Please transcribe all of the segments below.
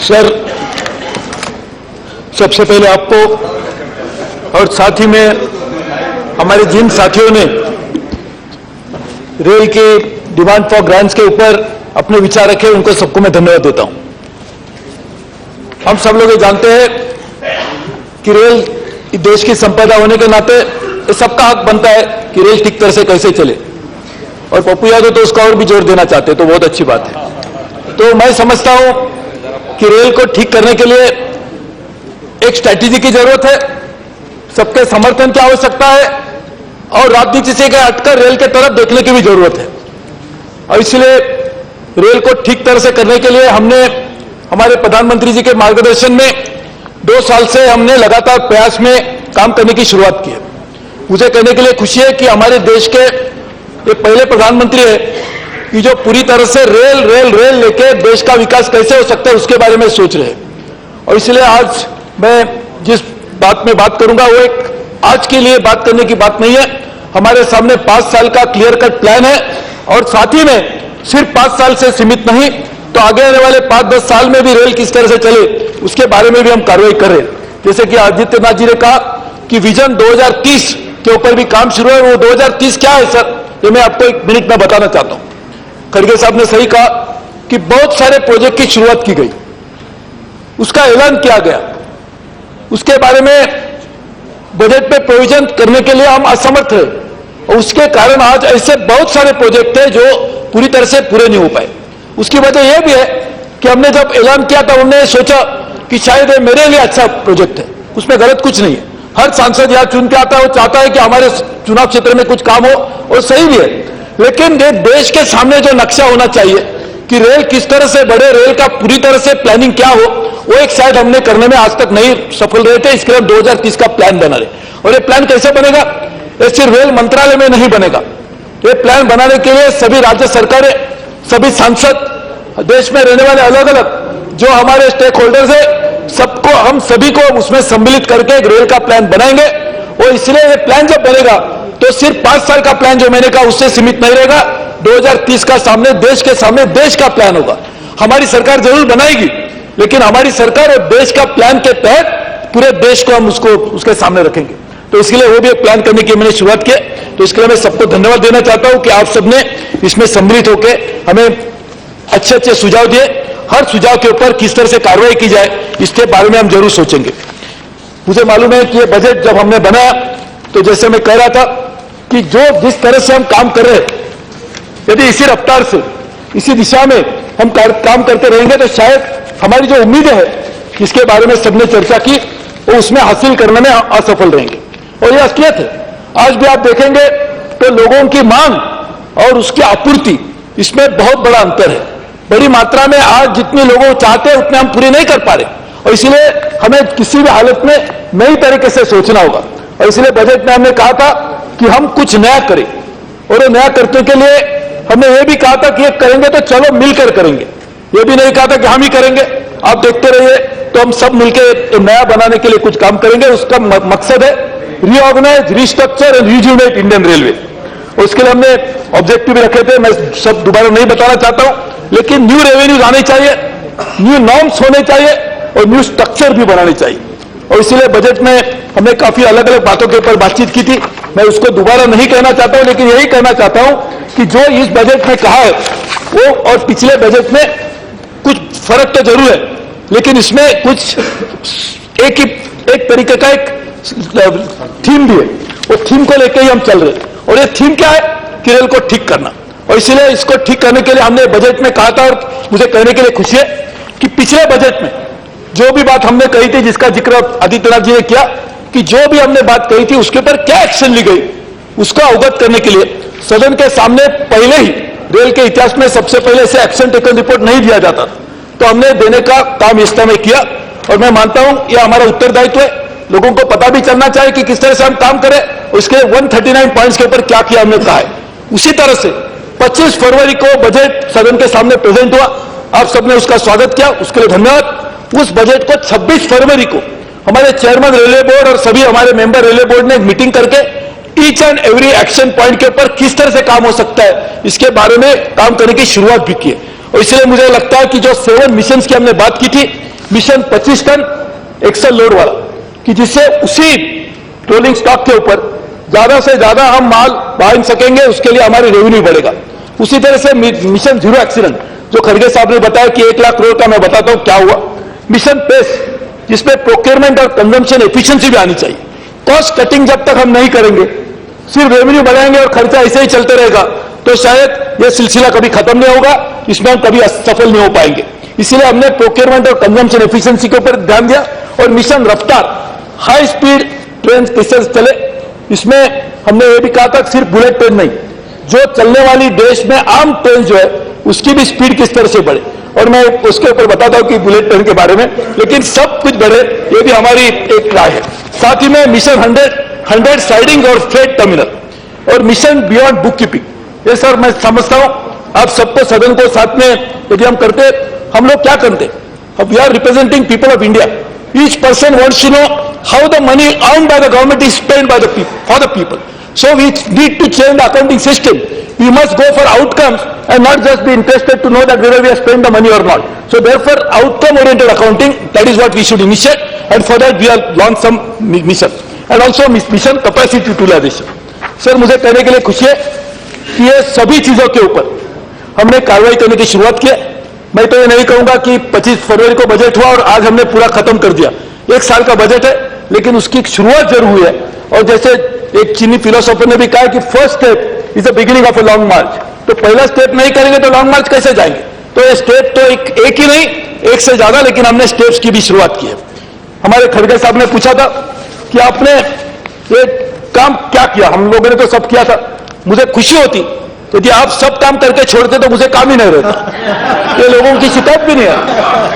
Sir, सबसे पहले आपको और साथ ही में हमारे जिन साथियों ने रेल के डिमांड फॉर ग्रांट्स के ऊपर अपने विचार रखे, उनको सबको मैं धन्यवाद देता हूं। हम सब लोग ये जानते हैं कि रेल देश की संपदा होने के नाते ये सबका हक बनता है कि रेल ठीक तरह से कैसे चले, और पप्पू यादव तो उसका और भी जोर देना चाहते, तो बहुत अच्छी बात है। तो मैं समझता हूं कि रेल को ठीक करने के लिए एक स्ट्रैटेजी की जरूरत है, सबके समर्थन की आवश्यकता है, और राजनीति से हटकर रेल के तरफ देखने की भी जरूरत है। और इसलिए रेल को ठीक तरह से करने के लिए हमने हमारे प्रधानमंत्री जी के मार्गदर्शन में 2 साल से हमने लगातार प्रयास में काम करने की शुरुआत की है। मुझे कहने के लिए खुशी है कि हमारे देश के ये पहले प्रधानमंत्री है कि जो पूरी तरह से रेल लेके देश का विकास कैसे हो सकता है उसके बारे में सोच रहे हैं। और इसलिए आज मैं जिस बात में बात करूंगा वो एक आज के लिए बात करने की बात नहीं है, हमारे सामने 5 साल का क्लियर कट प्लान है, और साथ ही में सिर्फ 5 साल से सीमित नहीं, तो आगे आने वाले 5-10 साल में भी रेल किस तरह से चले उसके बारे में भी हम कार्रवाई कर रहे हैं। जैसे कि आदित्यनाथ जी ने कहा कि विजन 2030 के ऊपर भी काम शुरू है। वो 2030 क्या है सर, ये मैं आपको 1 मिनट में बताना चाहता हूं। खड़गे साहब ने सही कहा कि बहुत सारे प्रोजेक्ट की शुरुआत की गई, उसका ऐलान किया गया, उसके बारे में बजट में प्रोविजन करने के लिए हम असमर्थ है, और उसके कारण आज ऐसे बहुत सारे प्रोजेक्ट हैं जो पूरी तरह से पूरे नहीं हो पाए। उसकी वजह यह भी है कि हमने जब ऐलान किया था हमने सोचा कि शायद ये मेरे लिए अच्छा प्रोजेक्ट है, उसमें गलत कुछ नहीं है। हर सांसद यहां चुन के आता है, वो चाहता है कि हमारे चुनाव क्षेत्र में कुछ काम हो, और सही भी है। लेकिन ये देश के सामने जो नक्शा होना चाहिए कि रेल किस तरह से बढ़े, रेल का पूरी तरह से प्लानिंग क्या हो, वो एक शायद हमने करने में आज तक नहीं सफल रहे थे। इसके लिए 2030 का प्लान बना रहे, और ये प्लान कैसे बनेगा, ये सिर्फ रेल मंत्रालय में नहीं बनेगा। ये प्लान बनाने के लिए सभी राज्य सरकारें, सभी सांसद, देश में रहने वाले अलग अलग जो हमारे स्टेक होल्डर्स है, सबको हम सभी को उसमें सम्मिलित करके एक रेल का प्लान बनाएंगे। और इसलिए ये प्लान जब बनेगा तो सिर्फ 5 साल का प्लान जो मैंने कहा उससे सीमित नहीं रहेगा, 2030 का सामने देश के सामने देश का प्लान होगा। हमारी सरकार जरूर बनाएगी, लेकिन हमारी सरकार और देश का प्लान के तहत पूरे देश को हम उसके सामने रखेंगे। तो इसके लिए वो भी एक प्लान करने की मैंने शुरुआत की। तो इसके लिए मैं सबको धन्यवाद देना चाहता हूं कि आप सबने इसमें सम्मिलित होकर हमें अच्छे सुझाव दिए। हर सुझाव के ऊपर किस तरह से कार्रवाई की जाए इसके बारे में हम जरूर सोचेंगे। मुझे मालूम है कि ये बजट जब हमने बनाया तो जैसे मैं कह रहा था कि जिस तरह से हम काम कर रहे हैं, यदि इसी रफ्तार से इसी दिशा में हम काम करते रहेंगे तो शायद हमारी जो उम्मीदें है जिसके बारे में सबने चर्चा की वो उसमें हासिल करने में असफल रहेंगे। और ये असलियत है। आज भी आप देखेंगे तो लोगों की मांग और उसकी आपूर्ति, इसमें बहुत बड़ा अंतर है। बड़ी मात्रा में आज जितने लोगों चाहते हैं उतने हम पूरी नहीं कर पा रहे, और इसलिए हमें किसी भी हालत में नई तरीके से सोचना होगा। और इसलिए बजट में हमने कहा था कि हम कुछ नया करें, और वो नया करने के लिए हमने ये भी कहा था कि ये करेंगे तो चलो मिलकर करेंगे, ये भी नहीं कहा था कि हम ही करेंगे, आप देखते रहिए। तो हम सब मिलकर नया बनाने के लिए कुछ काम करेंगे। उसका मकसद है reorganise, restructure and rejuvenate Indian railway. उसके लिए हमने ऑब्जेक्टिव भी रखे थे, मैं सब दोबारा नहीं बताना चाहता हूं, लेकिन न्यू रेवेन्यूज आने चाहिए, न्यू नॉर्म्स होने चाहिए, और न्यू स्ट्रक्चर भी बनाने चाहिए। और इसीलिए बजट में हमने काफी अलग अलग बातों के ऊपर बातचीत की थी। मैं उसको दोबारा नहीं कहना चाहता हूं, लेकिन यही कहना चाहता हूं कि जो इस बजट में कहा है वो और पिछले बजट में कुछ फर्क तो जरूर है, लेकिन इसमें कुछ एक तरीके का एक थीम भी है। वो थीम को लेकर ही हम चल रहे हैं, और ये थीम क्या है कि रेल को ठीक करना। और इसलिए इसको ठीक करने के लिए हमने बजट में कहा था, और मुझे कहने के लिए खुशी है कि पिछले बजट में जो भी बात हमने कही थी, जिसका जिक्र आदित्यनाथ जी ने किया, कि जो भी हमने बात कही थी उसके ऊपर क्या एक्शन ली गई उसको अवगत करने के लिए सदन के सामने पहले ही, रेल के इतिहास में सबसे पहले से एक्शन टेकन रिपोर्ट नहीं दिया जाता था, तो हमने देने का काम इस समय किया। और मैं मानता हूं यह हमारा उत्तरदायित्व है, लोगों को पता भी चलना चाहिए कि किस तरह से हम काम करें, उसके 139 पॉइंट्स के ऊपर क्या किया हमने कहा है। उसी तरह से 25 फरवरी को बजट सदन के सामने प्रेजेंट हुआ, आप सबने उसका स्वागत किया, उसके लिए धन्यवाद। उस बजट को 26 फरवरी को हमारे चेयरमैन रेलवे बोर्ड और सभी हमारे मेंबर रेलवे बोर्ड ने एक मीटिंग करके each and every action point के ऊपर किस तरह से काम हो सकता है इसके बारे में काम करने की शुरुआत भी की है। और इसलिए मुझे लगता है कि जो 7 मिशंस की हमने बात की थी, मिशन 25 टन एक्सल लोड वाला, कि जिससे उसी रोलिंग स्टॉक के ऊपर ज्यादा से ज्यादा हम माल बांध सकेंगे, उसके लिए हमारी रेवेन्यू बढ़ेगा। उसी तरह से मिशन जीरो एक्सीडेंट जो खड़गे साहब ने बताया कि 1 लाख करोड़ का, मैं बताता हूं क्या हुआ। मिशन पेस, जिसमें प्रोक्योरमेंट और कंजम्पशन एफिशिएंसी भी आनी चाहिए। कॉस्ट कटिंग जब तक हम नहीं करेंगे, सिर्फ रेवेन्यू बढ़ाएंगे और खर्चा ऐसे ही चलते रहेगा, तो शायद यह सिलसिला कभी खत्म नहीं होगा, इसमें हम कभी सफल नहीं हो पाएंगे। इसलिए हमने प्रोक्योरमेंट और कंजम्पशन एफिशिएंसी के ऊपर ध्यान दिया। और मिशन रफ्तार, हाई स्पीड ट्रेन कैसे चले, इसमें हमने ये भी कहा था सिर्फ बुलेट ट्रेन नहीं, जो चलने वाली देश में आम ट्रेन जो है उसकी भी स्पीड किस तरह से बढ़े, और मैं उसके ऊपर बताता हूं कि बुलेट ट्रेन के बारे में, लेकिन सब कुछ बढ़े, ये भी हमारी एक राय है। साथ ही में मिशन 100 साइडिंग और फ्रेट टर्मिनल और मिशन बियॉन्ड बुक कीपिंग। ये सर मैं समझता हूं आप सबको, सदन को साथ में यदि हम करते, हम लोग क्या करते, अब we are representing people of India, each person wants to know how the money earned by the government is spend by the people, for the people. So we need to change the accounting system. We must go for outcomes and not just be interested to know that whether we have spent the money or not. So therefore, outcome-oriented accounting, that is what we should initiate, and for that we have launched some mission. And also mission capacity utilization. Sir, मुझे कहने के लिए खुशी है कि ये सभी चीजों के ऊपर हमने कार्रवाई करने की शुरुआत की है। मैं तो ये नहीं कहूंगा कि 25 फरवरी को बजट हुआ और आज हमने पूरा खत्म कर दिया। 1 साल का बजट है, लेकिन उसकी शुरुआत जरूर हुई है। और जैसे एक चीनी फिलोसोफर ने भी कहा कि first step is the beginning of a long march. तो पहला स्टेप नहीं करेंगे तो लॉन्ग मार्च कैसे जाएंगे? तो ये स्टेप तो एक ही नहीं, एक से ज्यादा, लेकिन हमने स्टेप्स की भी शुरुआत की है। हमारे खड़गे साहब ने पूछा था कि आपने ये काम क्या किया, हम लोगों ने तो सब किया था। मुझे खुशी होती यदि आप सब काम करके छोड़ते तो मुझे काम ही नहीं रहता, ये लोगों की शिकायत भी नहीं है।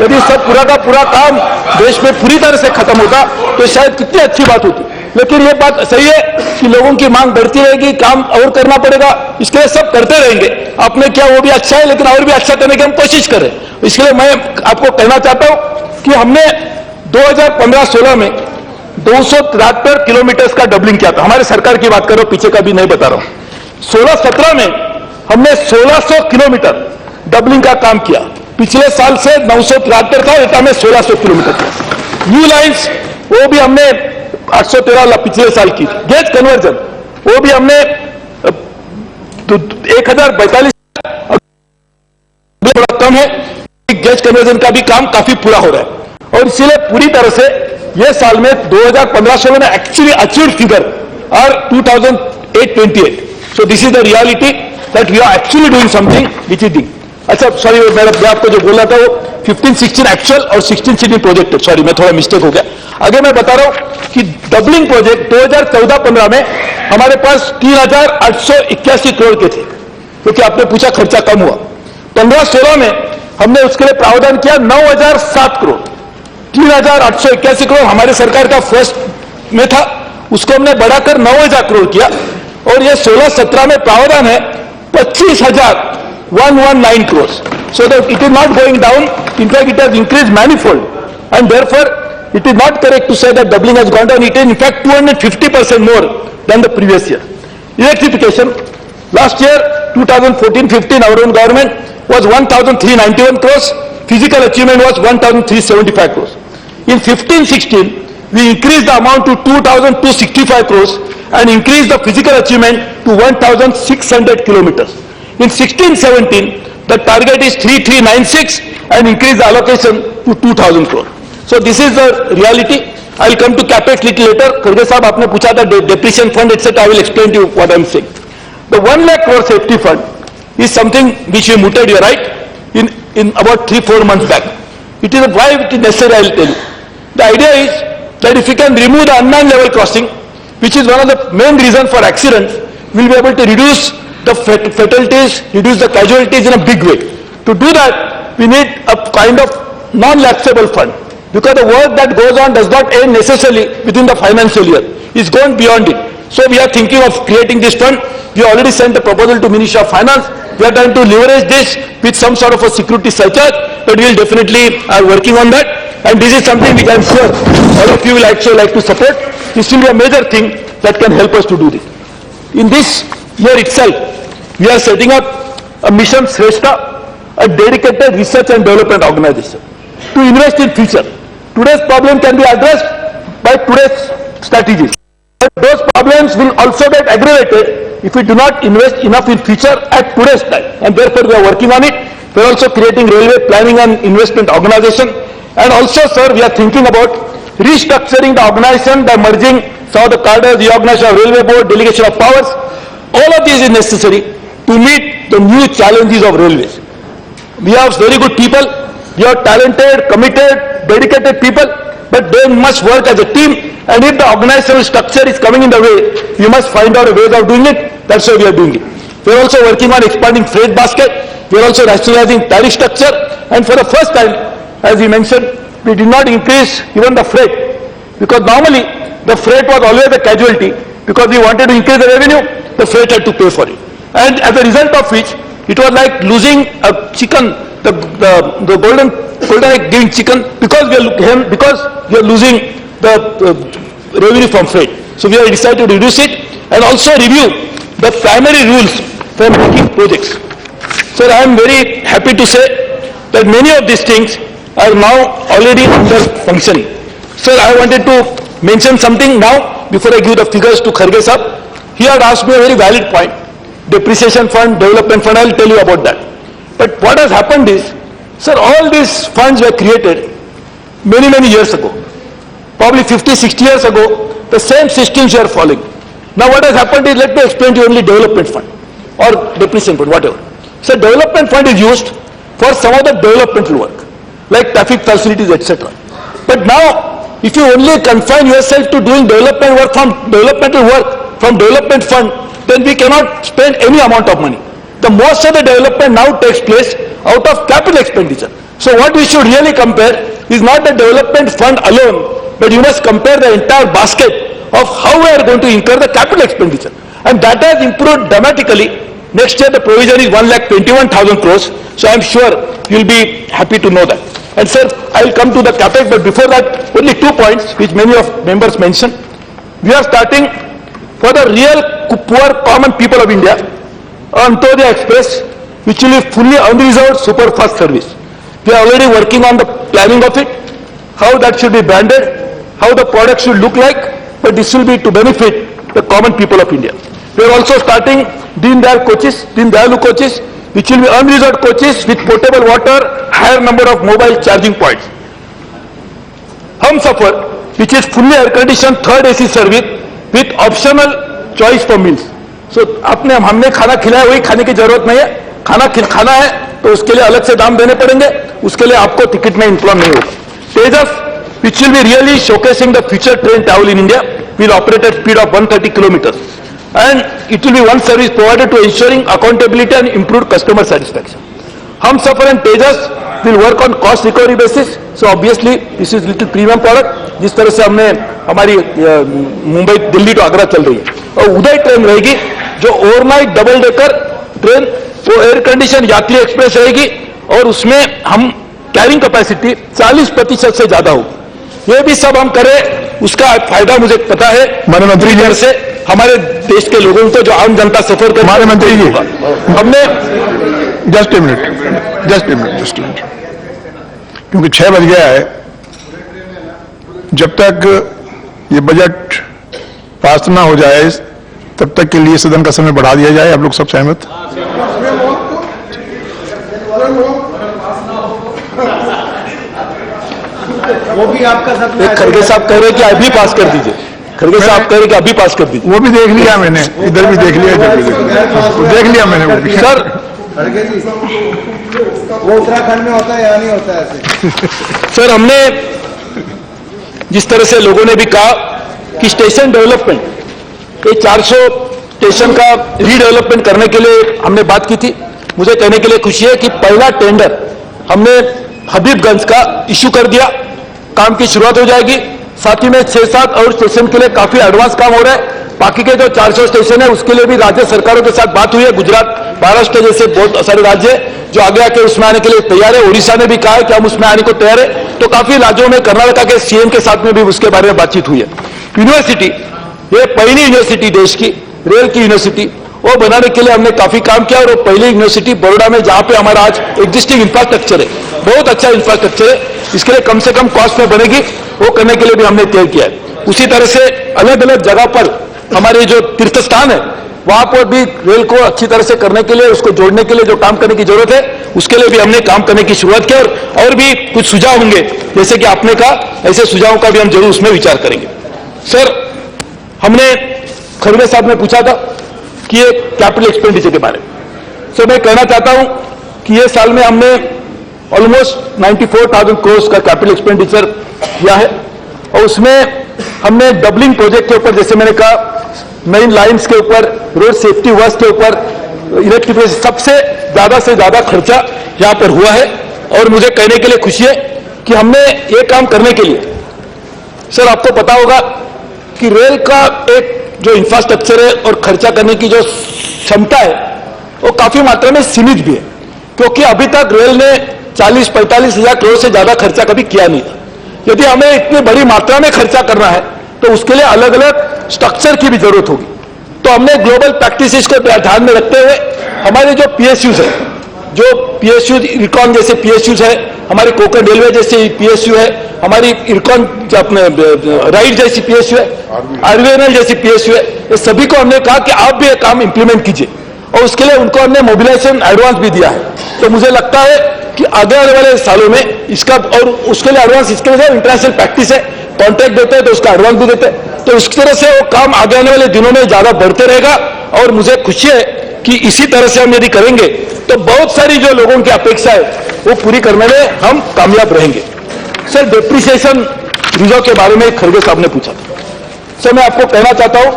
यदि सब पूरा का पूरा काम देश में पूरी तरह से खत्म होता तो शायद कितनी अच्छी बात होती। लेकिन ये बात सही है कि लोगों की मांग बढ़ती रहेगी, काम और करना पड़ेगा, इसके लिए सब करते रहेंगे। आपने क्या वो भी अच्छा है, लेकिन और भी अच्छा करने की हम कोशिश करें। इसलिए मैं आपको कहना चाहता हूं कि हमने 2015-16 में 273 किलोमीटर का डबलिंग किया था। हमारे सरकार की बात करो, पीछे का भी नहीं बता रहा हूं। 16-17 में हमने 1600 किलोमीटर डबलिंग का काम किया। पिछले साल से 973 था, एटा में 1600 किलोमीटर किया। न्यू लाइन्स वो भी हमने 813 पिछले साल की। गेज कन्वर्जन वो भी हमने 1042 बड़ा कम है। गेज कन्वर्जन का भी काम काफी पूरा हो रहा है और इसीलिए पूरी तरह से ये साल में 2015-16 में actually achieved figure are 2828। So this is the reality that we are actually doing something which is doing. अच्छा सॉरी मैं आपको जो बोला था वो 15-16 एक्चुअल और 16-17 प्रोजेक्ट, सॉरी मैं थोड़ा मिस्टेक हो गया। आगे मैं बता रहा हूं कि डबलिंग प्रोजेक्ट 2014-15 में हमारे पास 3881 करोड़ के थे, क्योंकि आपने पूछा खर्चा कम हुआ। 15-16 में हमने उसके लिए प्रावधान किया 9007 करोड़। 3881 करोड़ हमारे सरकार का फर्स्ट में था, उसको हमने बढ़ाकर 9000 करोड़ किया। और ये 16-17 में प्रावधान है 25,119 crore. So that it is not going down, in fact it has increased manifold, and therefore it is not correct to say that doubling has gone down. It is in fact 250% more than the previous year. Electrification, last year 2014-15 our own government was 1,391 crores, physical achievement was 1,375 crores. In 15-16 we increased the amount to 2,265 crores and increased the physical achievement to 1,600 kilometers. In 16-17 the target is 3,396 and increase the allocation to 2,000 crore. So this is the reality. I will come to capex little later. Kharge sahab aapne pucha tha depreciation fund etc. I will explain to you what I am saying. The 1 lakh crore safety fund is something which we mooted, you are right, in about 3-4 months back. It is why it is necessary, I will tell you. The idea is that if we can remove the unmanned level crossing, which is one of the main reasons for accidents, we will be able to reduce the fatalities, reduce the casualties in a big way. To do that, we need a kind of non-lapsable fund, because the work that goes on does not end necessarily within the financial year. It's gone beyond it. So we are thinking of creating this fund. We already sent a proposal to Ministry of Finance. We are trying to leverage this with some sort of a security surcharge, but we will definitely are working on that. And this is something which I am sure all of you will actually like to support. This will be a major thing that can help us to do this. In this year itself, we are setting up a Mission Shrestha, a dedicated research and development organization, to invest in future. Today's problem can be addressed by today's strategies. But those problems will also get aggravated if we do not invest enough in future at today's time. And therefore we are working on it. We are also creating railway planning and investment organization. And also, sir, we are thinking about restructuring the organization by merging some of the cadres, reorganization of railway board, delegation of powers. All of these is necessary to meet the new challenges of railways. We have very good people. We have talented, committed, dedicated people, but they must work as a team. And if the organizational structure is coming in the way, we must find out a way of doing it. That's why we are doing it. We are also working on expanding freight basket. We are also rationalizing tariff structure. And for the first time, as we mentioned, we did not increase even the freight. Because normally, the freight was always a casualty. Because we wanted to increase the revenue, the freight had to pay for it. And as a result of which, it was like losing a chicken, the golden egg giving chicken, because we are losing the revenue from freight. So we have decided to reduce it and also review the primary rules for making projects. Sir, I am very happy to say that many of these things are now already under functioning. Sir, I wanted to mention something now before I give the figures to Kharge sir. He had asked me a very valid point. Depreciation fund, development fund, I will tell you about that. But what has happened is, sir, all these funds were created many, many years ago. Probably 50, 60 years ago, the same systems were following. Now what has happened is, let me explain to you only development fund or depreciation fund, whatever. So development fund is used for some of the developmental work, like traffic facilities, etc. But now, if you only confine yourself to doing development work from development fund, then we cannot spend any amount of money. The most of the development now takes place out of capital expenditure. So what we should really compare is not the development fund alone, but you must compare the entire basket of how we are going to incur the capital expenditure. And that has improved dramatically. Next year the provision is 1,21,000 crores. So I am sure you will be happy to know that. And sir, I will come to the capex, but before that, only 2 points which many of members mentioned. We are starting for the real poor common people of India, Antyodaya Express, which will be fully unreserved super fast service. We are already working on the planning of it, how that should be branded, how the product should look like, but this will be to benefit the common people of India. We are also starting Deen Dayal coaches, which will be unreserved coaches with potable water, higher number of mobile charging points. Humsafar, which is fully air-conditioned third AC service with optional choice for meals. So हमने खाना खिलाया, वही खाने की जरूरत नहीं है. खाना है तो उसके लिए अलग से दाम देने पड़ेंगे, उसके लिए आपको टिकट में इन्फ्लॉम नहीं होगा. Tejas, which will be really showcasing the future train travel in India, will operate at speed of 130 kilometers. And it will be one service provided to ensuring accountability and improved customer satisfaction. Humsafar and Tejas will work on cost recovery basis. So obviously this is little premium product. जिस तरह से हमने हमारी Mumbai Delhi to Agra चल रही है, और उदय train रहेगी जो ओवरनाइट डबल डेकर ट्रेन, वो एयर कंडीशन यात्री एक्सप्रेस रहेगी और उसमें हम कैरिंग कैपेसिटी 40% से ज्यादा होगी. ये भी सब हम करें, उसका फायदा मुझे पता है माननीय मंत्री जी से हमारे देश के लोगों को, जो आम जनता सफर कर. माननीय मंत्री जी, हमने जस्ट ए मिनट, क्योंकि 6 बज गया है. जब तक ये बजट पास ना हो जाए तब तक के लिए सदन का समय बढ़ा दिया जाए. आप लोग सब सहमत? वो भी आपका सपना. खड़गे साहब कह रहे हैं कि अभी पास कर दीजिए. खड़गे साहब कह रहे हैं कि अभी पास कर दीजिए. वो भी देख लिया मैंने, इधर भी देख लिया, इधर भी देख लिया मैंने. वो भी सर, खड़गे जी, वो उत्तराखंड में होता है या नहीं होता है ऐसे? सर, हमने जिस तरह से लोगों ने भी कहा कि स्टेशन डेवलपमेंट, ये 400 स्टेशन का रीडेवलपमेंट करने के लिए हमने बात की थी. मुझे कहने के लिए खुशी है कि पहला टेंडर हमने हबीबगंज का इश्यू कर दिया. काम की शुरुआत हो जाएगी. साथ ही में 6-7 और स्टेशन के लिए काफी एडवांस काम हो रहा है. बाकी के जो 400 स्टेशन है उसके लिए भी राज्य सरकारों के साथ बात हुई है. गुजरात, महाराष्ट्र जैसे बहुत सारे राज्य जो आगे आके उसमें आने के लिए तैयार है. उड़ीसा ने भी कहा है कि हम उसमें आने को तैयार है. तो काफी राज्यों में कर्नाटक के सीएम के साथ में भी उसके बारे में बातचीत हुई है. यूनिवर्सिटी, ये पहली यूनिवर्सिटी देश की, रेल की यूनिवर्सिटी, वो बनाने के लिए हमने काफी काम किया। और वो पहली यूनिवर्सिटी बड़ौदा में जहां पे हमारा आज एग्जिस्टिंग इंफ्रास्ट्रक्चर है, बहुत अच्छा इंफ्रास्ट्रक्चर है, इसके लिए कम से कम कॉस्ट में बनेगी, वो करने के लिए भी हमने तय किया है। उसी तरह से अलग अलग जगह पर हमारे जो तीर्थ स्थान है वहां पर भी रेल को अच्छी तरह से करने के लिए, उसको जोड़ने के लिए जो काम करने की जरूरत है उसके लिए भी हमने काम करने की शुरुआत की। और भी कुछ सुझाव होंगे जैसे कि आपने कहा, ऐसे सुझावों का भी हम जरूर उसमें विचार करेंगे। सर, हमने खड़गे साहब ने पूछा था कि ये कैपिटल एक्सपेंडिचर के बारे में। सर, मैं कहना चाहता हूं कि ये साल में हमने ऑलमोस्ट 94,000 करोड़ का कैपिटल एक्सपेंडिचर किया है और उसमें हमने डबलिंग प्रोजेक्ट के ऊपर, जैसे मैंने कहा, मेन लाइंस के ऊपर, रोड सेफ्टी वर्क के ऊपर, इलेक्ट्रिफिकेशन, सबसे ज्यादा से ज्यादा खर्चा यहां पर हुआ है। और मुझे कहने के लिए खुशी है कि हमने ये काम करने के लिए, सर आपको पता होगा कि रेल का एक जो इंफ्रास्ट्रक्चर है और खर्चा करने की जो क्षमता है वो काफी मात्रा में सीमित भी है, क्योंकि अभी तक रेल ने 40-45 हजार करोड़ से ज्यादा खर्चा कभी किया नहीं था। यदि हमें इतनी बड़ी मात्रा में खर्चा करना है तो उसके लिए अलग अलग स्ट्रक्चर की भी जरूरत होगी। तो हमने ग्लोबल प्रैक्टिसेस को ध्यान में रखते हुए हमारे जो पीएसयूज है, जो पीएसयू इरकॉन जैसे पीएसयूज है, हमारी कोकण रेलवे जैसे पीएसयू है, हमारी इरकॉन अपने राइट जैसी पीएसयू है, आरवीएनएल जैसी पीएसयू है, ये सभी को हमने कहा कि आप भी ये काम इंप्लीमेंट कीजिए और उसके लिए उनको हमने मोबिलाइजेशन एडवांस भी दिया है। तो मुझे लगता है कि आगे आने वाले सालों में इसका, और उसके लिए एडवांस, इसके लिए इंटरनेशनल प्रैक्टिस है, कॉन्ट्रैक्ट देते हैं तो उसका एडवांस भी देते हैं, तो इस तरह से वो काम आगे आने वाले दिनों में ज्यादा बढ़ते रहेगा। और मुझे खुशी है कि इसी तरह से हम यदि करेंगे तो बहुत सारी जो लोगों की अपेक्षा है वो पूरी करने में हम कामयाब रहेंगे। सर, डेप्रिसिएशन रिजर्व के बारे में खड़गे साहब ने पूछा था। सर, मैं आपको कहना चाहता हूं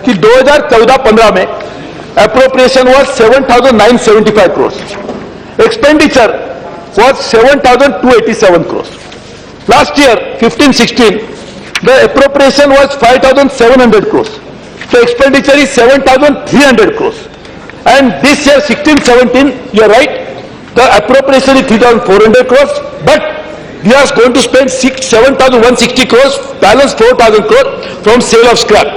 कि 2014-15 में appropriation was 7,975 crore, expenditure was 7,287 crore. Last year, 15-16, the appropriation was 5,700 crores. The expenditure is 7,300 crores. And this year, 16-17, you are right, the appropriation is 3,400 crores, but we are going to spend 7,160 crores, balance 4,000 crores from sale of scrap.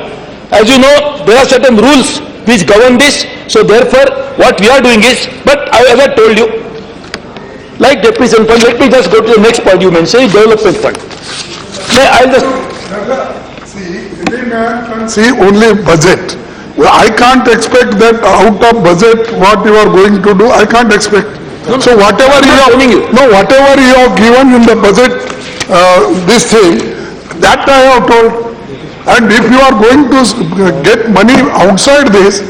As you know, there are certain rules which govern this, so therefore, what we are doing is, but as I told you, like depreciation fund, let me just go to the next point you mentioned, development fund. I'll just see, every man can see only budget. Well, I can't expect that out of budget what you are going to do. I can't expect. No, so whatever you have, whatever you have given in the budget, this thing, that I have told. And if you are going to get money outside this,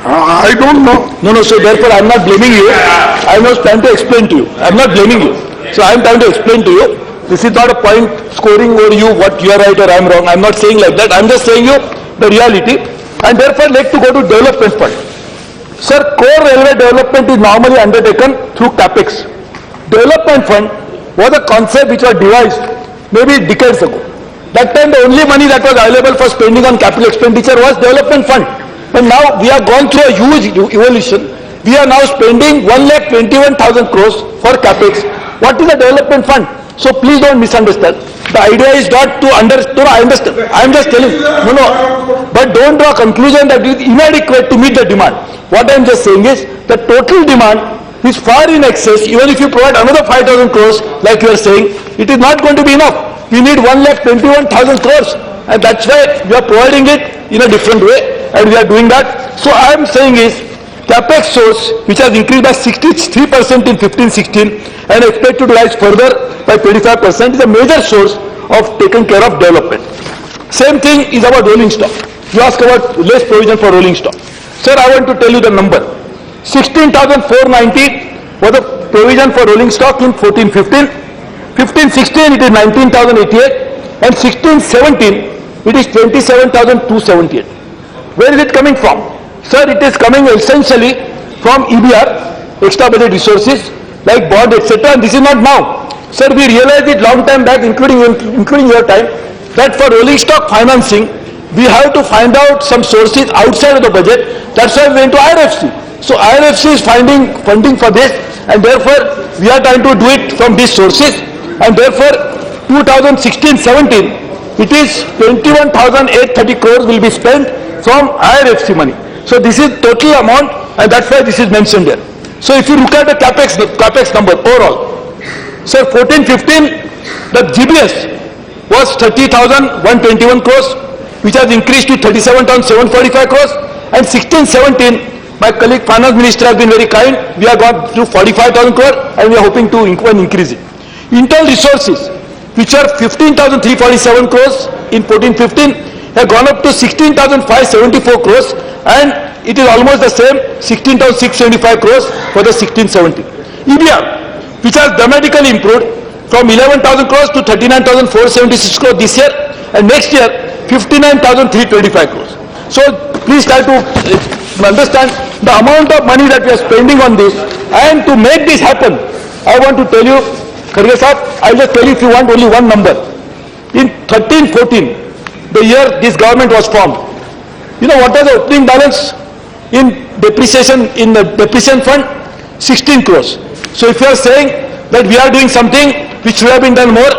I don't know. No, so therefore I'm not blaming you. I was trying to explain to you. I'm not blaming you. So I'm trying to explain to you. This is not a point scoring over you, what you are right or I'm wrong. I'm not saying like that. I'm just saying you the reality. And therefore let to go to development fund. Sir, core railway development is normally undertaken through capex. Development fund was a concept which was devised maybe decades ago. That time the only money that was available for spending on capital expenditure was development fund. But now we have gone through a huge evolution. We are now spending 1,21,000 crores for capex. What is a development fund? So please don't misunderstand. The idea is not to understand. No, I understand. I am just telling. No. But don't draw a conclusion that it is inadequate to meet the demand. What I am just saying is the total demand is far in excess. Even if you provide another 5,000 crores, like you are saying, it is not going to be enough. We need 1,21,000 crores, and that's why we are providing it in a different way, and we are doing that. So I am saying is capex source, which has increased by 63% in 15-16 and expected to rise further by 25%, is a major source of taking care of development. Same thing is about rolling stock. You ask about less provision for rolling stock. Sir, I want to tell you the number. 16,490 was the provision for rolling stock in 14-15. 15-16 it is 19,088, and 16-17 it is 27,278. Where is it coming from? Sir, it is coming essentially from EBR, extra budget resources like bond, etc. And this is not now. Sir, we realized it long time back, including your time, that for rolling stock financing we have to find out some sources outside of the budget. That's why we went to IRFC. So IRFC is finding funding for this, and therefore we are trying to do it from these sources. And therefore 2016-17 it is 21,830 crores will be spent from IRFC money. So this is total amount, and that's why this is mentioned here. So if you look at the capex number overall, sir, 14-15, the GBS was 30,121 crores, which has increased to 37,745 crores, and 16-17, my colleague finance minister has been very kind. We have gone to 45,000 crores, and we are hoping to increase it. Internal resources, which are 15,347 crores in 14-15, have gone up to 16,574 crores, and it is almost the same 16,675 crores for the 16-17. EBR, which has dramatically improved from 11,000 crores to 39,476 crores this year, and next year 59,325 crores. So please try to understand the amount of money that we are spending on this, and to make this happen, I want to tell you, Kharge Sahab, I'll just tell you if you want only one number. In 13-14, the year this government was formed, you know what was the opening balance in depreciation, in the depreciation fund? 16 crores. So if you are saying that we are doing something which should have been done more,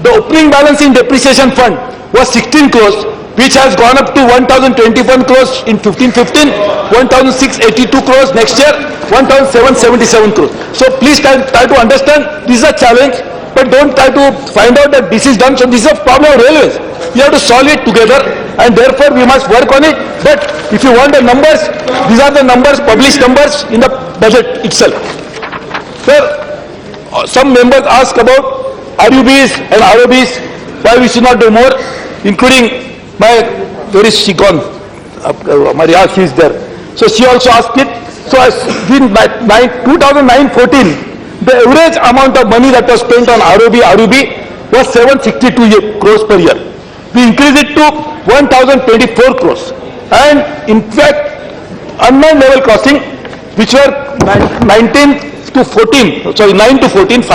the opening balance in depreciation fund was 16 crores, which has gone up to 1,021 crores in 15-15, 1,682 crores next year, 1,777 crores. So please try to understand, this is a challenge, but don't try to find out that this is done. So this is a problem of railways. We have to solve it together, and therefore we must work on it. But if you want the numbers, these are the numbers, published numbers in the budget itself. Sir, some members ask about RUBs and ROBs, why we should not do more, including my, where is she gone? Maria, she is there. So she also asked it. So in 2009-14, the average amount of money that was spent on ROB was 762 crores per year. We increased it to 1,024 crores. And in fact, unmanned level crossing, which were 9 to 14, 5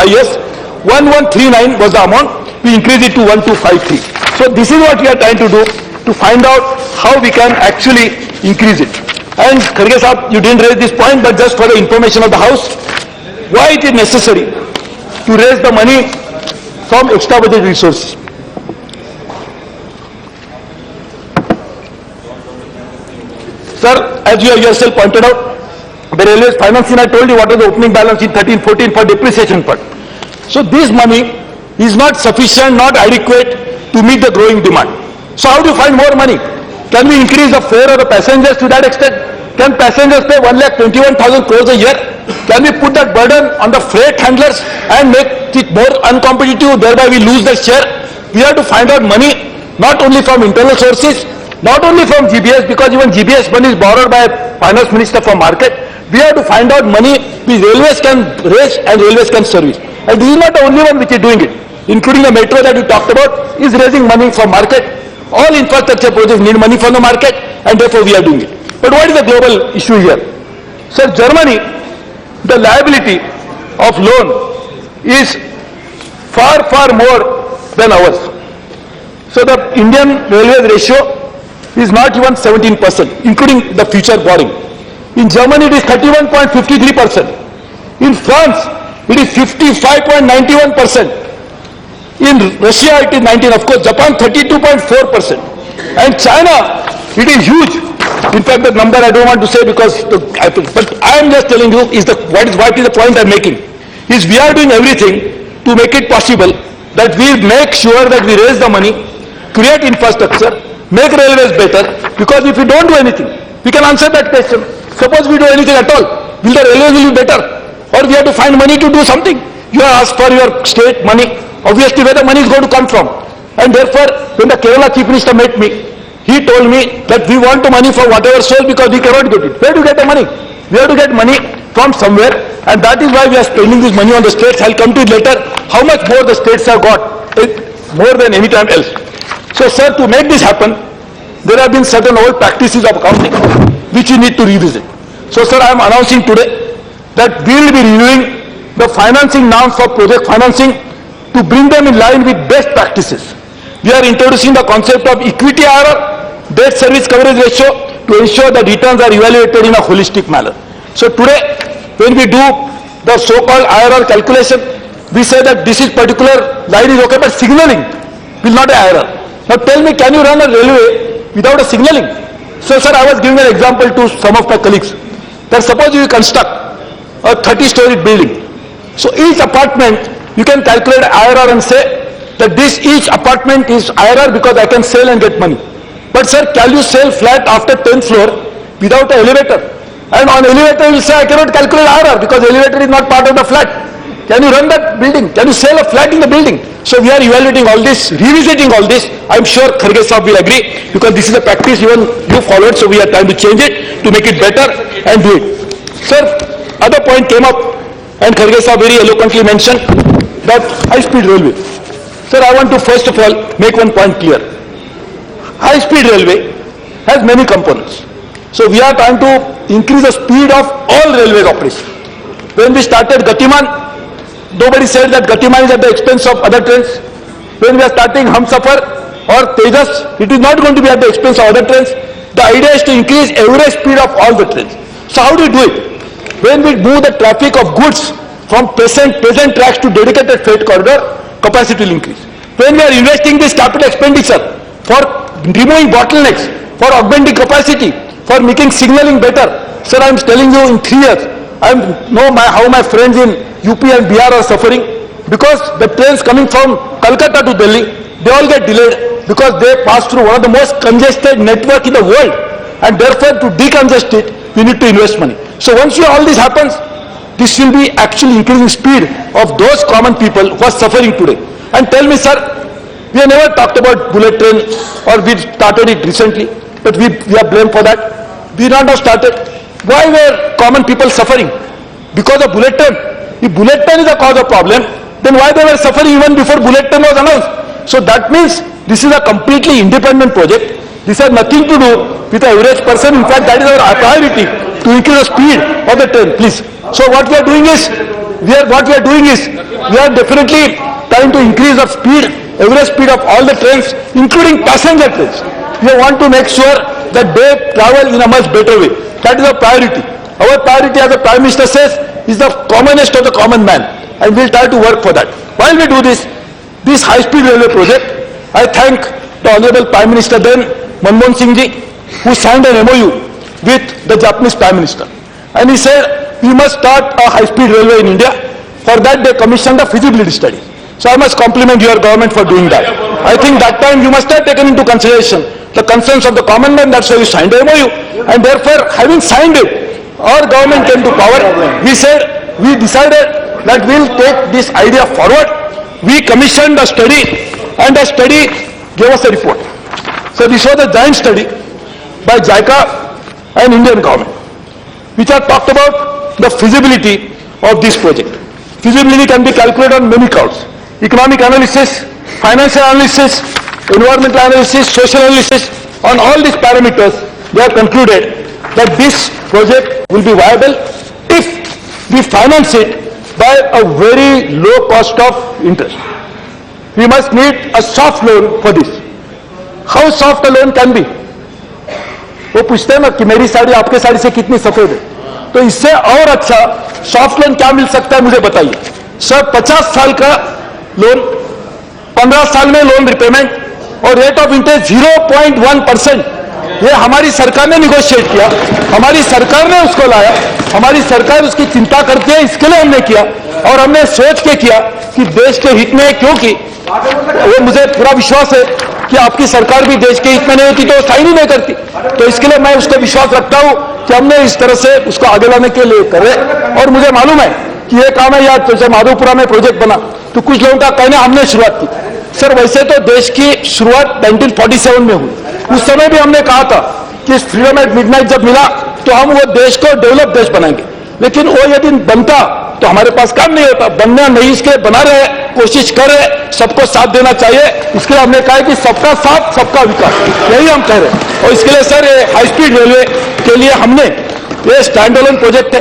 years, 1139 was the amount. We increased it to 1253. So this is what we are trying to do, to find out how we can actually increase it. And Kharge Sahab, you didn't raise this point, but just for the information of the House, why it is necessary to raise the money from extra budget resources. Sir, as you have yourself pointed out, the railways financing, I told you what was the opening balance in 13-14 for depreciation part. So this money is not sufficient, not adequate to meet the growing demand. So how do you find more money? Can we increase the fare of the passengers to that extent? Can passengers pay 1,21,000 crores a year? Can we put that burden on the freight handlers and make it more uncompetitive, thereby we lose the share? We have to find out money not only from internal sources, not only from GBS, because even GBS money is borrowed by finance minister from market. We have to find out money which railways can raise and railways can service. And this is not the only one which is doing it. Including the metro that we talked about is raising money from market. All infrastructure projects need money from the market, and therefore we are doing it. But what is the global issue here? Sir, Germany, the liability of loan is far, far more than ours. So the Indian Railways ratio is not even 17%, including the future borrowing. In Germany, it is 31.53%. In France, it is 55.91%. In Russia, it is 19%. Of course, Japan, 32.4%. And China, it is huge. In fact, the number I don't want to say because, but I am just telling you is what is the point I am making. Is we are doing everything to make it possible that we make sure that we raise the money, create infrastructure, make railways better, because if we don't do anything, we can answer that question. Suppose we do anything at all, will the railways will be better? Or we have to find money to do something. You ask for your state money, obviously where the money is going to come from. And therefore, when the Kerala Chief Minister met me, he told me that we want the money for whatever source because we cannot get it. Where do you get the money? We have to get money from somewhere, and that is why we are spending this money on the states. I'll come to it later, how much more the states have got, more than any time else. So sir, to make this happen, there have been certain old practices of accounting which you need to revisit. So sir, I am announcing today that we will be reviewing the financing norms for project financing to bring them in line with best practices. We are introducing the concept of equity IRR, debt service coverage ratio, to ensure that returns are evaluated in a holistic manner. So today, when we do the so-called IRR calculation, we say that this is particular line is okay, but signaling will not be IRR. Now tell me, can you run a railway without a signaling? So, sir, I was giving an example to some of my colleagues that suppose you construct a 30-story building. So, each apartment you can calculate IRR and say that this each apartment is IRR because I can sell and get money. But, sir, can you sell flat after 10th floor without an elevator? And on elevator you will say I cannot calculate IRR because elevator is not part of the flat. Can you run that building? Can you sell a flat in the building? So we are evaluating all this, revisiting all this. I'm sure Kharge Sahab will agree because this is a practice even you followed, so we are trying to change it to make it better and do it. Sir, other point came up and Kharge Sahab very eloquently mentioned that high-speed railway. Sir, I want to first of all make one point clear. High-speed railway has many components. So we are trying to increase the speed of all railway operations. When we started Gatiman, nobody said that Gatiman is at the expense of other trains. When we are starting Humsafar or Tejas, it is not going to be at the expense of other trains. The idea is to increase average speed of all the trains. So how do we do it? When we move the traffic of goods from present tracks to dedicated freight corridor, capacity will increase. When we are investing this capital expenditure for removing bottlenecks, for augmenting capacity, for making signaling better, sir, I am telling you in 3 years, I know how my friends in UP and Bihar are suffering because the trains coming from Calcutta to Delhi, they all get delayed because they pass through one of the most congested network in the world, and therefore to decongest it, we need to invest money. So once all this happens, this will be actually increasing speed of those common people who are suffering today. And tell me, sir, we have never talked about bullet train or we started it recently, but we are blamed for that. We not have started. Why were common people suffering? Because of bullet train. If bullet train is the cause of problem, then why they were suffering even before bullet train was announced? So that means this is a completely independent project. This has nothing to do with the average person. In fact, that is our priority to increase the speed of the train. Please. So what we are doing is, we are definitely trying to increase the speed, average speed of all the trains, including passenger trains. We want to make sure that they travel in a much better way. That is our priority. Our priority, as the Prime Minister says, is the commonest of the common man, and we will try to work for that. While we do this high-speed railway project, I thank the Honorable Prime Minister then, Manmohan Singh ji, who signed an MOU with the Japanese Prime Minister. And he said, we must start a high-speed railway in India. For that, they commissioned a feasibility study. So I must compliment your government for doing that. I think that time you must have taken into consideration the concerns of the common man, that's why you signed the MOU. And therefore, having signed it, our government came to power. We decided that we'll take this idea forward. We commissioned a study, and the study gave us a report. So this was a joint study by JICA and Indian government, which have talked about the feasibility of this project. Feasibility can be calculated on many counts: economic analysis, financial analysis, environmental analysis, social analysis. On all these parameters, they have concluded that this project will be viable if we finance it by a very low cost of interest. We must need a soft loan for this. How soft a loan can be? वो पूछते हैं ना कि मेरी साड़ी आपके साड़ी से कितनी सफेद है, तो इससे और अच्छा सॉफ्ट लोन क्या मिल सकता है मुझे बताइए. सर 50 साल का लोन, 15 साल में लोन रिपेमेंट और रेट ऑफ इंटरेस्ट 0.1%. ये हमारी सरकार ने निगोशिएट किया, हमारी सरकार ने उसको लाया, हमारी सरकार उसकी चिंता करती है, इसके लिए हमने किया और हमने सोच के किया कि देश के हित में, क्योंकि वो मुझे पूरा विश्वास है कि आपकी सरकार भी देश के हित में नहीं होती तो साइन ही नहीं करती. तो इसके लिए मैं उसको विश्वास रखता हूं कि हमने इस तरह से उसको आगे लाने के लिए कर रहे. और मुझे मालूम है कि ये काम है, यार जैसे माधोपुरा में प्रोजेक्ट बना तो कुछ लोगों का कहना हमने शुरुआत की. सर वैसे तो देश की शुरुआत 1947 में हुई. उस समय भी हमने कहा था कि फ्रीडम एट मिडनाइट जब मिला तो हम वो देश को डेवलप देश बनाएंगे, लेकिन वो यदि बनता तो हमारे पास काम नहीं होता. बनना नहीं, इसके बना रहे, कोशिश कर रहे, सबको साथ देना चाहिए. इसके लिए हमने कहा कि सबका साथ सबका विकास, यही हम कह रहे हैं. और इसके लिए सर ये हाई स्पीड रेलवे के लिए हमने ये स्टैंड अलोन प्रोजेक्ट है,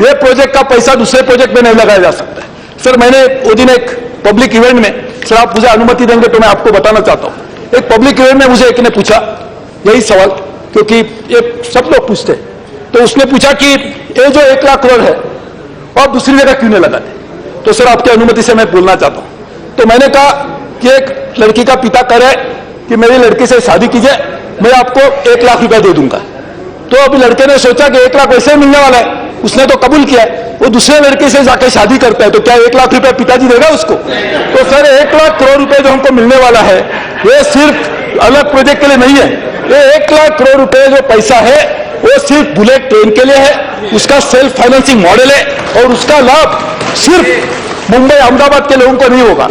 ये प्रोजेक्ट का पैसा दूसरे प्रोजेक्ट में नहीं लगाया जा सकता है. सर मैंने वो दिन एक पब्लिक इवेंट में, सर आप मुझे अनुमति देंगे तो मैं आपको बताना चाहता हूँ, एक पब्लिक इवेंट में मुझे एक ने पूछा यही सवाल, क्योंकि ये सब लोग पूछते, तो उसने पूछा कि ये जो 1 लाख करोड़ है और दूसरी जगह क्यों नहीं लगाते. तो सर आपकी अनुमति से मैं बोलना चाहता हूं. तो मैंने कहा कि एक लड़की का पिता कह रहे कि मेरी लड़की से शादी कीजिए मैं आपको 1 लाख रुपया दे दूंगा। तो अभी लड़के ने सोचा कि 1 लाख वैसे ही मिलने वाला है, उसने तो कबूल किया है, वो दूसरे लड़के से जाके शादी करता है, तो क्या 1 लाख रुपया पिताजी देगा उसको? तो सर 1 लाख करोड़ रुपए जो हमको मिलने वाला है, ये सिर्फ अलग प्रोजेक्ट के लिए नहीं है। ये 1 लाख करोड़ रुपए जो पैसा है वो सिर्फ बुलेट ट्रेन के लिए है, उसका सेल्फ फाइनेंसिंग मॉडल है और उसका लाभ सिर्फ मुंबई अहमदाबाद के लोगों को नहीं होगा।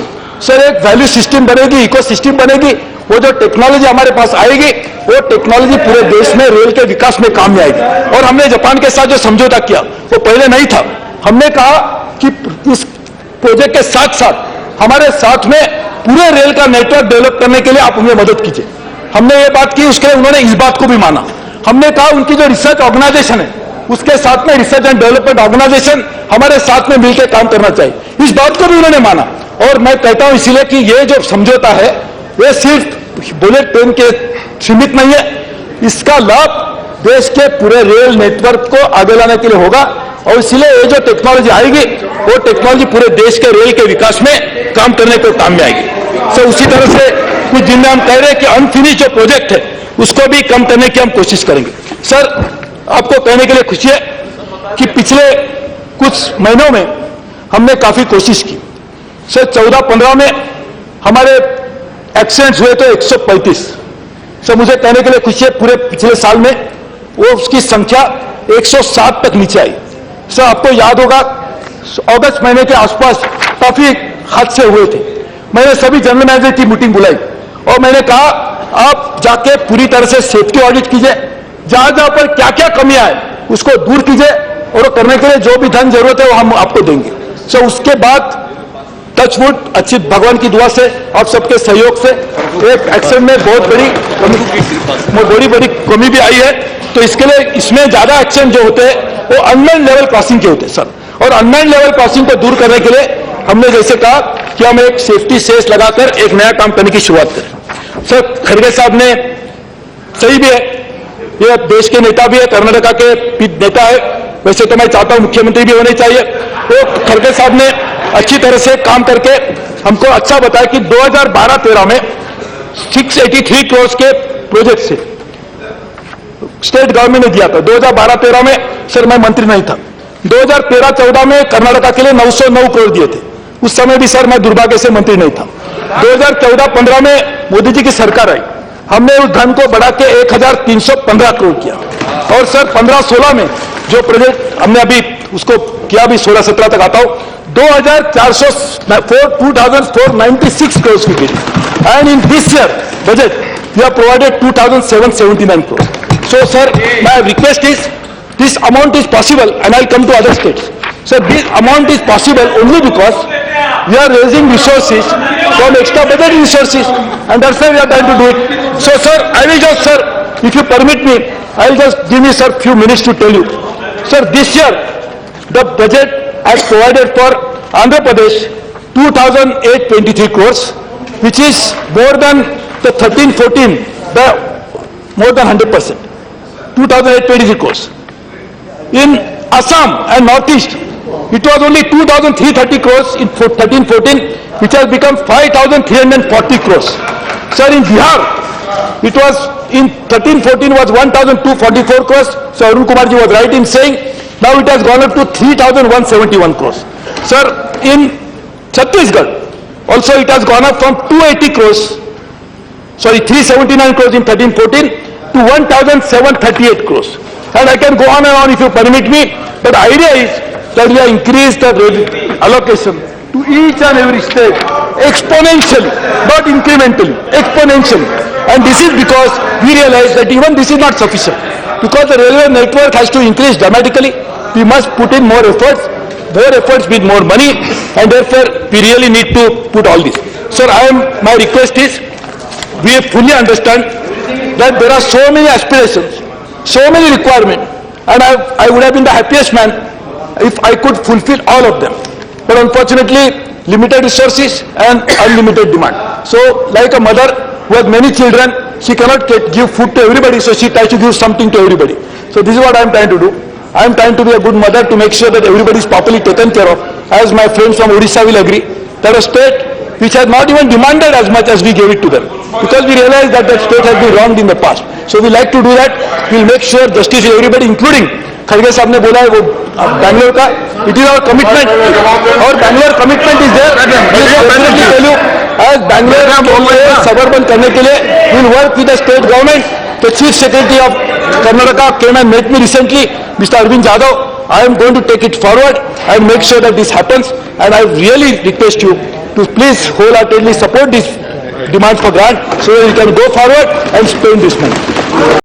सर एक वैल्यू सिस्टम बनेगी, इको सिस्टम बनेगी, वो जो टेक्नोलॉजी हमारे पास आएगी वो टेक्नोलॉजी पूरे देश में रेल के विकास में काम में आएगी। और हमने जापान के साथ जो समझौता किया वो पहले नहीं था। हमने कहा कि इस प्रोजेक्ट के साथ साथ हमारे साथ में पूरे रेल का नेटवर्क डेवलप करने के लिए आप हमें मदद कीजिए। हमने ये बात की, उसके लिए उन्होंने इस बात को भी माना। हमने कहा उनकी जो रिसर्च ऑर्गेनाइजेशन है उसके साथ में रिसर्च एंड डेवलपमेंट ऑर्गेनाइजेशन हमारे साथ में मिलकर काम करना चाहिए, इस बात को भी उन्होंने माना। और मैं कहता हूं इसीलिए कि ये जो समझौता है ये सिर्फ बुलेट ट्रेन के सीमित नहीं है, इसका लाभ देश के पूरे रेल नेटवर्क को आगे लाने के लिए होगा। और इसलिए ये जो टेक्नोलॉजी आएगी वो टेक्नोलॉजी पूरे देश के रेल के विकास में काम करने को काम में आएगी। सो उसी तरह से कुछ जिनमें हम कह रहे हैं कि अनफिनिश जो प्रोजेक्ट है उसको भी कम करने की हम कोशिश करेंगे। सर आपको कहने के लिए खुशी है कि पिछले कुछ महीनों में हमने काफी कोशिश की। सर 14-15 में हमारे एक्सीडेंट्स हुए तो 135। सर मुझे कहने के लिए खुशी है पूरे पिछले साल में वो उसकी संख्या 107 तक नीचे आई। सर आपको याद होगा अगस्त महीने के आसपास काफी हादसे हुए थे। मैंने सभी जनरल मैनेजर की मीटिंग बुलाई और मैंने कहा आप जाके पूरी तरह से सेफ्टी ऑडिट कीजिए, जहां जहां पर क्या क्या कमियां है उसको दूर कीजिए और वो करने के लिए जो भी धन जरूरत है वो हम आपको देंगे। सो उसके बाद टचवुड अच्छी भगवान की दुआ से आप सबके सहयोग से एक एक्सीडेंट में बहुत बड़ी कमी भी आई है। तो इसके लिए इसमें ज्यादा एक्सीडेंट जो होते हैं वो अनमैन्ड लेवल क्रॉसिंग के होते हैं सर, और अनमैन्ड लेवल क्रॉसिंग को दूर करने के लिए हमने जैसे कहा कि हम एक सेफ्टी सेस लगाकर एक नया काम करने की शुरुआत करें। सर खड़गे साहब ने सही भी है, ये देश के नेता भी है, कर्नाटका के नेता है, वैसे तो मैं चाहता हूं मुख्यमंत्री भी होने चाहिए। तो खड़गे साहब ने अच्छी तरह से काम करके हमको अच्छा बताया कि 2012-13 में 683 करोड़ के प्रोजेक्ट से स्टेट गवर्नमेंट ने दिया था। 2012-13 में सर मैं मंत्री नहीं था। 2013-14 में कर्नाटका के लिए 909 करोड़ दिए थे, उस समय भी सर मैं दुर्भाग्य से मंत्री नहीं था। 2014-15 में मोदी जी की सरकार आई, हमने उस धन को बढ़ा के 1315 करोड़ किया। और सर 15-16 में जो प्रोजेक्ट हमने अभी उसको किया, अभी 16-17 तक आता हूं, 2496 करोड़ की bill. And in this year budget we have provided 2779 crore. So sir my request is this amount is possible, and I'll come to other states. So this amount is possible only because we are raising resources from extra budget resources, and that's why we are trying to do it. So sir, I will just, sir, if you permit me, I'll just give me sir few minutes to tell you. Sir, this year the budget has provided for Andhra Pradesh 2,823 crores, which is more than the 13-14, the more than 100%. 2,823 crores. In Assam and Northeast, it was only 2,330 crores in 13-14, which has become 5,340 crores. Sir, in Bihar, it was in 13-14 was 1,244 crores. So Arun Kumar ji was right in saying now it has gone up to 3,171 crores. Sir, in Chhattisgarh, also it has gone up from 280 crores, sorry 379 crores in 13-14 to 1,738 crores. And I can go on and on if you permit me, but the idea is that we have increased the allocation to each and every state exponentially, not incrementally, exponentially. And this is because we realize that even this is not sufficient. Because the railway network has to increase dramatically, we must put in more efforts with more money, and therefore we really need to put all this. Sir, my request is, we fully understand that there are so many aspirations, so many requirements, and I would have been the happiest man if I could fulfill all of them. But unfortunately, limited resources and unlimited demand. So, like a mother who has many children, she cannot give food to everybody, so she tries to give something to everybody. So this is what I am trying to do. I am trying to be a good mother to make sure that everybody is properly taken care of. As my friends from Odisha will agree, that a state which has not even demanded as much as we gave it to them, because we realize that that state has been wronged in the past. So we like to do that. We'll make sure justice is everybody, including खड़गे साहब ने बोला है वो बैंगलोर का, it is our commitment, और Bangalore commitment is there. As Bangalore suburban करने के लिए we'll work with the state government. The Chief Secretary of Karnataka came and met me recently, Mr. Arvind Jadhav. I am going to take it forward and make sure that this happens, and I really request you to please wholeheartedly support this demand for grant so that we can go forward and spend this money.